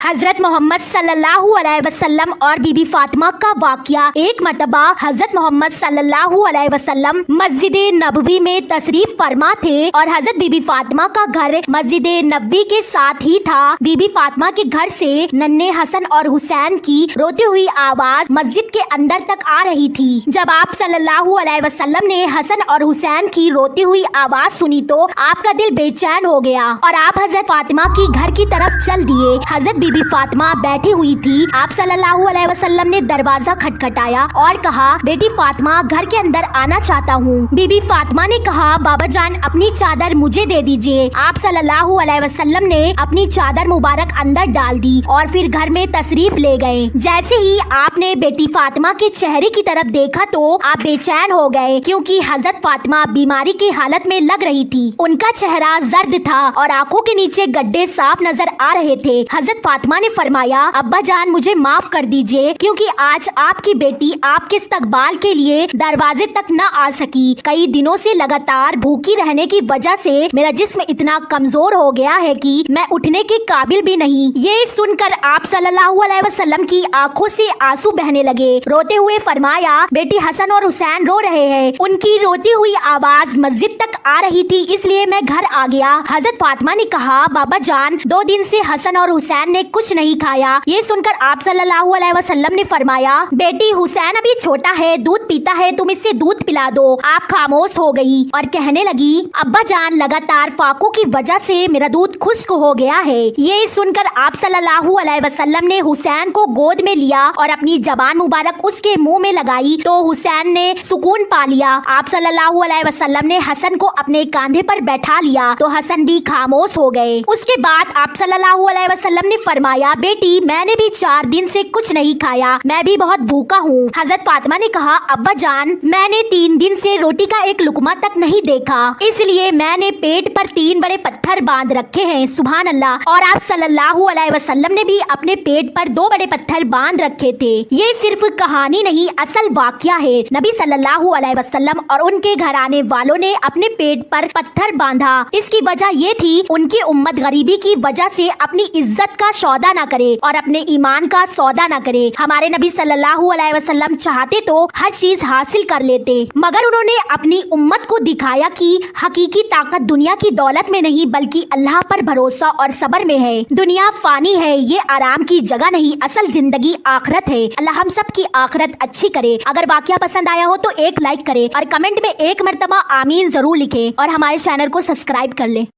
हजरत मोहम्मद सल्लल्लाहु अलैहि वसल्लम और बीबी फातिमा का वाकया। एक मर्तबा हजरत मोहम्मद सल्लल्लाहु अलैहि वसल्लम मस्जिद नबवी में तशरीफ फरमा थे और हजरत बीबी फातिमा का घर मस्जिद नबवी के साथ ही था। बीबी फातिमा के घर से नन्हे हसन और हुसैन की रोती हुई आवाज मस्जिद के अंदर तक आ रही थी। जब आप सल्लल्लाहु अलैहि वसल्लम ने हसन और हुसैन की रोती हुई आवाज सुनी तो आपका दिल बेचैन हो गया और आप हजरत फातिमा की घर की तरफ चल दिए। हजरत बीबी फातिमा बैठी हुई थी। आप सल्लल्लाहु अलैहि वसल्लम ने दरवाजा खटखटाया और कहा, बेटी फातिमा घर के अंदर आना चाहता हूँ। बीबी फातिमा ने कहा, बाबा जान अपनी चादर मुझे दे दीजिए। आप सल्लल्लाहु अलैहि वसल्लम ने अपनी चादर मुबारक अंदर डाल दी और फिर घर में तशरीफ ले गए। जैसे ही आपने बेटी फातिमा के चेहरे की तरफ देखा तो आप बेचैन हो गए, क्योंकि हजरत फातिमा बीमारी की हालत में लग रही थी। उनका चेहरा जर्द था और आंखों के नीचे गड्ढे साफ नजर आ रहे थे। हजरत फातिमा ने फरमाया, अब्बा जान मुझे माफ कर दीजिए, क्योंकि आज आपकी बेटी आपके इस्तकबाल के लिए दरवाजे तक न आ सकी। कई दिनों से लगातार भूखी रहने की वजह से मेरा जिस्म इतना कमजोर हो गया है कि मैं उठने के काबिल भी नहीं। ये सुनकर आप सल्लल्लाहु अलैहि वसल्लम की आंखों से आंसू बहने लगे। रोते हुए फरमाया, बेटी हसन और हुसैन रो रहे हैं। उनकी रोती हुई आवाज मस्जिद तक आ रही थी, इसलिए मैं घर आ गया। हजरत फातिमा ने कहा, बाबा जान 2 दिन से हसन और हुसैन ने कुछ नहीं खाया। ये सुनकर आप सल्लल्लाहु अलैहि वसल्लम ने फरमाया, बेटी हुसैन अभी छोटा है, दूध पीता है, तुम इसे दूध पिला दो। आप खामोश हो गई और कहने लगी, अब्बा जान लगातार फाकों की वजह से मेरा दूध खुश्क हो गया है। ये सुनकर आप सल्लल्लाहु अलैहि वसल्लम ने हुसैन को गोद में लिया और अपनी जबान मुबारक उसके मुंह में लगाई तो हुसैन ने सुकून पा लिया। आप सल्लल्लाहु अलैहि वसल्लम ने हसन को अपने कांधे पर बैठा लिया तो हसन भी खामोश हो गए। उसके बाद आप सल्लल्लाहु अलैहि वसल्लम ने फरमाया, बेटी मैंने भी 4 दिन से कुछ नहीं खाया, मैं भी बहुत भूखा हूँ। हजरत फातिमा ने कहा, अब्बा जान मैंने 3 दिन से रोटी का एक लुकमा तक नहीं देखा, इसलिए मैंने पेट पर 3 बड़े पत्थर बांध रखे हैं। सुभान अल्लाह। और आप सल्लल्लाहु अलैहि वसल्लम ने भी अपने पेट पर 2 बड़े पत्थर बांध रखे थे। ये सिर्फ कहानी नहीं, असल वाकया है। नबी सल्लल्लाहु अलैहि वसल्लम और उनके घराने वालों ने अपने पेट पर पत्थर बांधा। इसकी वजह ये थी, उनकी उम्मत गरीबी की वजह से अपनी इज्जत का सौदा न करे और अपने ईमान का सौदा न करे। हमारे नबी सल्लल्लाहु अलैहि वसल्लम चाहते तो हर चीज हासिल कर लेते, मगर उन्होंने अपनी उम्मत को दिखाया कि हकीकी ताकत दुनिया की दौलत में नहीं बल्कि अल्लाह पर भरोसा और सब्र में है। दुनिया फानी है, ये आराम की जगह नहीं, असल जिंदगी आखिरत है। अल्लाह हम सब की आखिरत अच्छी करे। अगर वाकया पसंद आया हो तो एक लाइक करे और कमेंट में एक मर्तबा आमीन जरूर लिखे और हमारे चैनल को सब्सक्राइब कर ले।